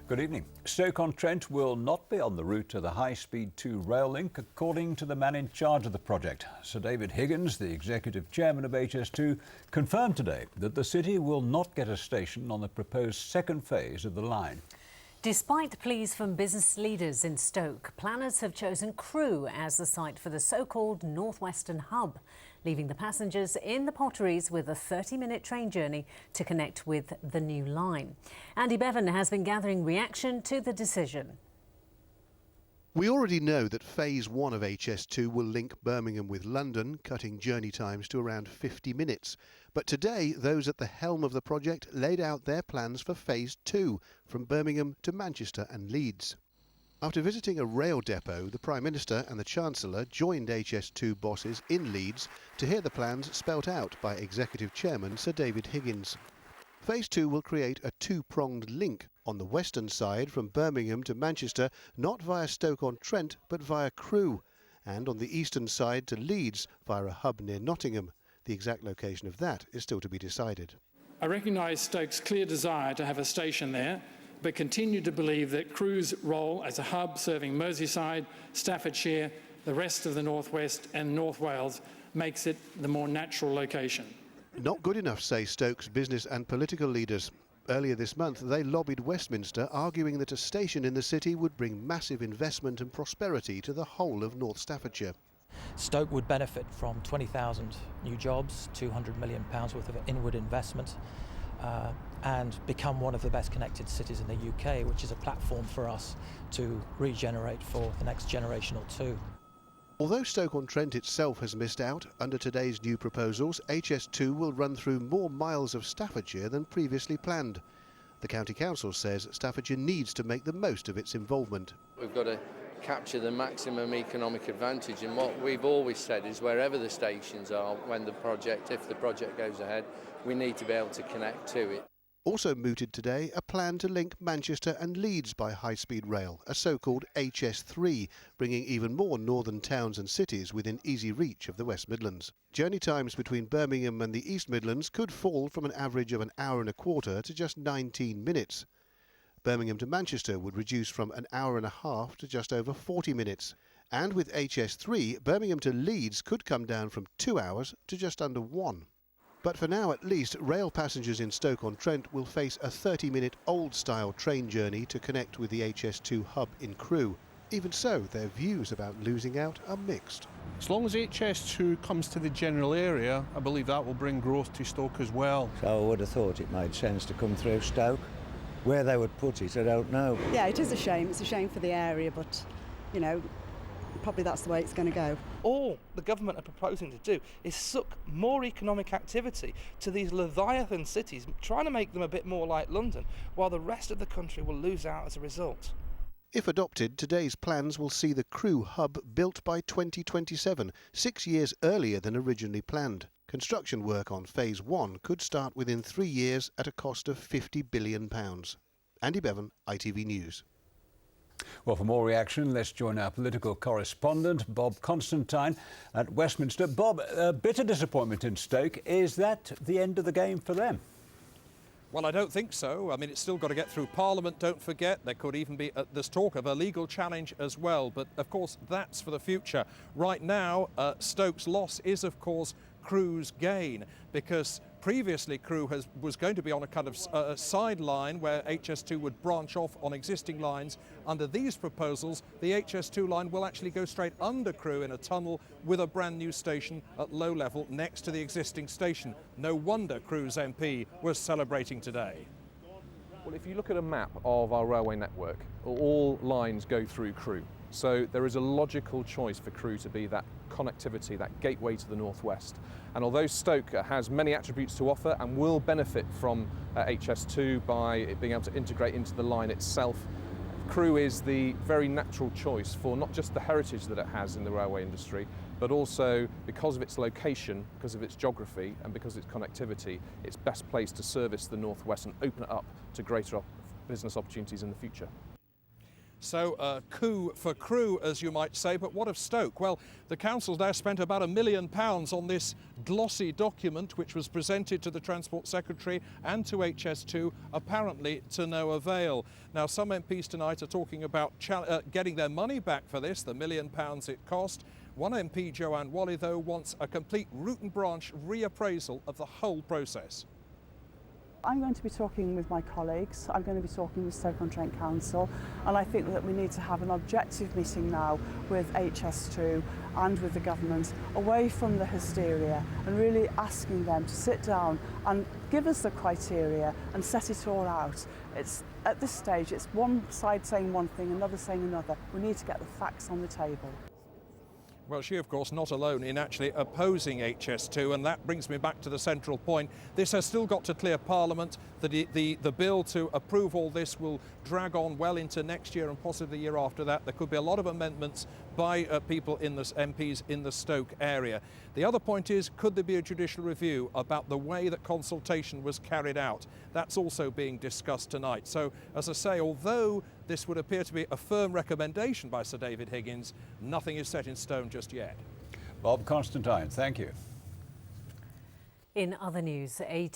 Good evening. Stoke-On-Trent will not be on the route to the high-speed 2 rail link, according to the man in charge of the project. Sir David Higgins, the executive chairman of HS2, confirmed today that the city will not get a station on the proposed second phase of the line. Despite pleas from business leaders in Stoke, planners have chosen Crewe as the site for the so-called northwestern hub, leaving the passengers in the Potteries with a 30-minute train journey to connect with the new line. Andy Bevan has been gathering reaction to the decision. We already know that Phase 1 of HS2 will link Birmingham with London, cutting journey times to around 50 minutes. But today, those at the helm of the project laid out their plans for Phase 2, from Birmingham to Manchester and Leeds. After visiting a rail depot, the Prime Minister and the Chancellor joined HS2 bosses in Leeds to hear the plans spelt out by Executive Chairman Sir David Higgins. Phase 2 will create a two-pronged link on the western side from Birmingham to Manchester, not via Stoke-On-Trent but via Crewe, and on the eastern side to Leeds via a hub near Nottingham. The exact location of that is still to be decided. I recognise Stoke's clear desire to have a station there, but continue to believe that Crewe's role as a hub serving Merseyside, Staffordshire, the rest of the North West and North Wales makes it the more natural location. Not good enough, say Stoke's business and political leaders. Earlier this month, they lobbied Westminster, arguing that a station in the city would bring massive investment and prosperity to the whole of North Staffordshire. Stoke would benefit from 20,000 new jobs, £200 million worth of inward investment, and become one of the best connected cities in the UK, which is a platform for us to regenerate for the next generation or two. Although Stoke-on-Trent itself has missed out, under today's new proposals, HS2 will run through more miles of Staffordshire than previously planned. The County Council says Staffordshire needs to make the most of its involvement. We've got to capture the maximum economic advantage, and what we've always said is wherever the stations are, if the project goes ahead, we need to be able to connect to it. Also mooted today, a plan to link Manchester and Leeds by high-speed rail, a so-called HS3, bringing even more northern towns and cities within easy reach of the West Midlands. Journey times between Birmingham and the East Midlands could fall from an average of an hour and a quarter to just 19 minutes. Birmingham to Manchester would reduce from an hour and a half to just over 40 minutes. And with HS3, Birmingham to Leeds could come down from 2 hours to just under 1. But for now, at least, rail passengers in Stoke-on-Trent will face a 30-minute old-style train journey to connect with the HS2 hub in Crewe. Even so, their views about losing out are mixed. As long as HS2 comes to the general area, I believe that will bring growth to Stoke as well. So I would have thought it made sense to come through Stoke. Where they would put it, I don't know. Yeah, it is a shame. It's a shame for the area, but, you know, probably that's the way it's going to go. All the government are proposing to do is suck more economic activity to these Leviathan cities, trying to make them a bit more like London, while the rest of the country will lose out as a result. If adopted, today's plans will see the Crewe hub built by 2027, 6 years earlier than originally planned. Construction work on Phase 1 could start within 3 years at a cost of £50 billion. Andy Bevan, ITV News. Well, for more reaction, let's join our political correspondent, Bob Constantine, at Westminster. Bob, a bitter disappointment in Stoke. Is that the end of the game for them? Well, I don't think so. I mean, it's still got to get through Parliament, don't forget. There could even be, there's talk of a legal challenge as well. But, of course, that's for the future. Right now, Stoke's loss is, of course, Crewe's gain, because previously Crewe was going to be on a kind of sideline where HS2 would branch off on existing lines. Under these proposals, the HS2 line will actually go straight under Crewe in a tunnel with a brand new station at low level next to the existing station. No wonder Crewe's MP was celebrating today. Well, if you look at a map of our railway network, all lines go through Crewe. So there is a logical choice for Crewe to be that connectivity, that gateway to the northwest. And although Stoke has many attributes to offer and will benefit from HS2 by it being able to integrate into the line itself, Crewe is the very natural choice for not just the heritage that it has in the railway industry, but also because of its location, because of its geography and because of its connectivity, it's best placed to service the northwest and open it up to greater business opportunities in the future. So coup for Crewe, as you might say. But what of Stoke? Well, the council's now spent about £1 million on this glossy document, which was presented to the Transport Secretary and to HS2, apparently to no avail. Now, some MPs tonight are talking about getting their money back for this, the £1 million it cost. One MP, Joanne Wally, though, wants a complete root and branch reappraisal of the whole process. I'm going to be talking with my colleagues, I'm going to be talking with Stoke-On-Trent Council, and I think that we need to have an objective meeting now with HS2 and with the government, away from the hysteria, and really asking them to sit down and give us the criteria and set it all out. At this stage, it's one side saying one thing, another saying another. We need to get the facts on the table. Well, she, of course, not alone in actually opposing HS2, and that brings me back to the central point. This has still got to clear Parliament. The bill to approve all this will drag on well into next year and possibly the year after that. There could be a lot of amendments by people in the MPs in the Stoke area. The other point is, could there be a judicial review about the way that consultation was carried out? That's also being discussed tonight. So, as I say, although this would appear to be a firm recommendation by Sir David Higgins, nothing is set in stone just yet. Bob Constantine, thank you. In other news, a